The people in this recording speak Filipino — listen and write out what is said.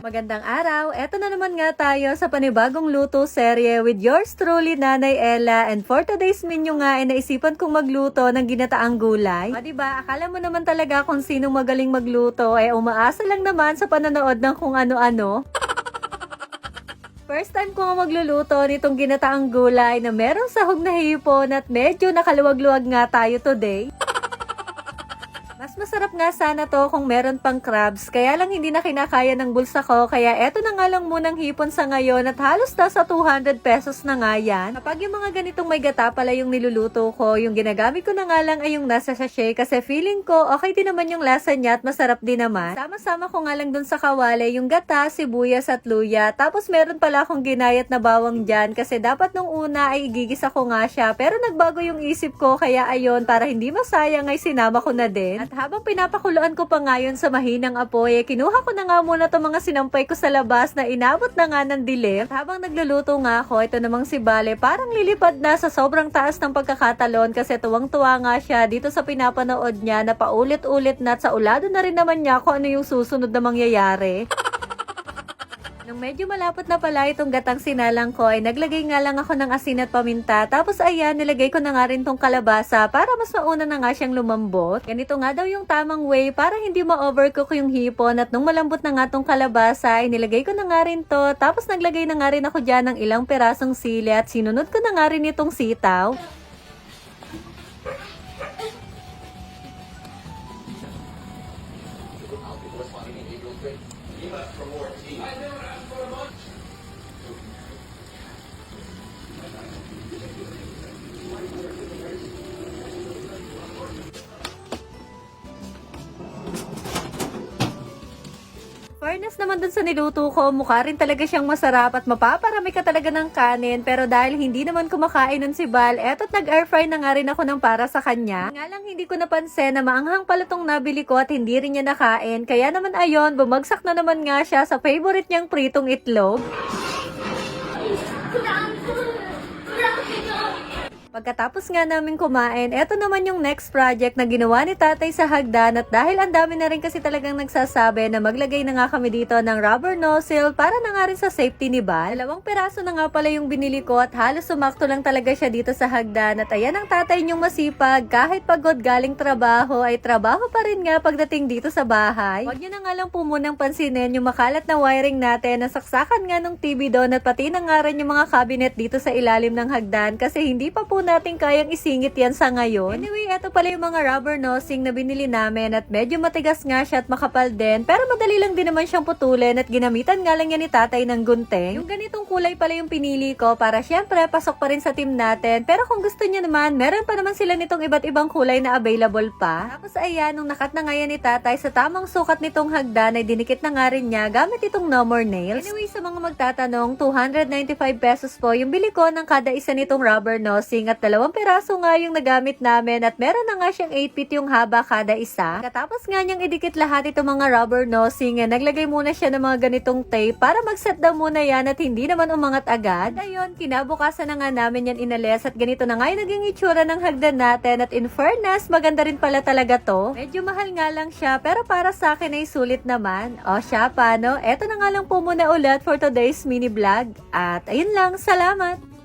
Magandang araw! Eto na naman nga tayo sa panibagong luto serye with yours truly, Nanay Ella. And for today's menu nga, naisipan kong magluto ng ginataang gulay. O diba, akala mo naman talaga kung sinong magaling magluto, umaasa lang naman sa panonood ng kung ano-ano. First time ko nga magluluto nitong ginataang gulay na merong sahog na hipon at medyo nakaluwag-luwag nga tayo today. Mas masarap nga sana to kung meron pang crabs, kaya lang hindi na kinakaya ng bulsa ko, kaya eto na nga lang munang hipon sa ngayon at halos nasa 200 pesos na nga yan. Kapag yung mga ganitong may gata pala yung niluluto ko, yung ginagamit ko na nga lang ay yung nasa sachet kasi feeling ko okay din naman yung lasa niya at masarap din naman. Sama-sama ko nga lang dun sa kawali yung gata, sibuyas at luya, tapos meron pala akong ginayat na bawang dyan kasi dapat nung una ay igigisa ko nga siya, pero nagbago yung isip ko kaya ayon, para hindi masayang ay sinama ko na din. At habang pinapakuluan ko pa ngayon sa mahinang apoy, kinuha ko na nga muna itong mga sinampay ko sa labas na inabot na nga ng dilim. At habang nagluluto nga ako, ito namang si Bale parang lilipad na sa sobrang taas ng pagkakatalon kasi tuwang-tuwa nga siya dito sa pinapanood niya na paulit-ulit na at sa ulado na rin naman niya kung ano yung susunod na mangyayari. Nung medyo malapot na pala itong gatang sinalang ko, ay naglagay nga lang ako ng asin at paminta. Tapos ayan, nilagay ko na nga rin tong kalabasa para mas mauna na nga siyang lumambot. Ganito nga daw yung tamang way para hindi ma-overcook yung hipon. At nung malambot na nga tong kalabasa, ay nilagay ko na nga rin to. Tapos naglagay na nga rin ako dyan ng ilang perasong sili at sinunod ko na nga rin itong sitaw. Fairness naman dun sa niluto ko, mukha rin talaga siyang masarap at mapaparami ka talaga ng kanin, pero dahil hindi naman kumakain nun si Bal, eto't nag-air fry na nga rin ako ng para sa kanya. Nga lang hindi ko napansin na maanghang pala tong nabili ko at hindi rin niya nakain, kaya naman ayon, bumagsak na naman nga siya sa favorite niyang pritong itlog. Pagkatapos nga namin kumain, eto naman yung next project na ginawa ni tatay sa hagdan at dahil ang dami na rin kasi talagang nagsasabi na maglagay na nga kami dito ng rubber nozzle para na nga rin sa safety ni Bal. 2 peraso na nga pala yung binili ko at halos sumakto lang talaga siya dito sa hagdan at ayan ang tatay niyong masipag, kahit pagod galing trabaho ay trabaho pa rin nga pagdating dito sa bahay. Huwag niyo na nga lang po munang pansinin yung makalat na wiring natin, nasaksakan nga ng TV doon at pati na nga rin yung mga cabinet dito sa ilalim ng hagdan kasi hindi pa po natin kayang isingit yan sa ngayon. Anyway, eto pala yung mga rubber nosing na binili namin at medyo matigas nga siya at makapal din, pero madali lang din naman siyang putulin at ginamitan nga lang yan ni tatay ng gunting. Yung ganitong kulay pala yung pinili ko para syempre pasok pa rin sa team natin, pero kung gusto niya naman, meron pa naman sila nitong iba't ibang kulay na available pa. Tapos ayan, nung nakat na nga yan ni tatay sa tamang sukat nitong hagdan ay dinikit na nga rin niya gamit itong no more nails. Anyway, sa mga magtatanong, 295 pesos po yung bili ko ng kada isa nitong rubber nosing at 2 peraso nga yung nagamit namin at meron na nga siyang 8 feet yung haba kada isa. Katapos nga niyang idikit lahat itong mga rubber nosing, naglagay muna siya ng mga ganitong tape para mag-set down muna yan at hindi naman umangat agad. At ayun, kinabukasan na nga namin yan inalis at ganito na nga yung naging itsura ng hagdan natin at in fairness, maganda rin pala talaga to. Medyo mahal nga lang siya pero para sa akin ay sulit naman. O siya, paano? Eto na nga lang po muna ulit for today's mini vlog at ayun lang, salamat!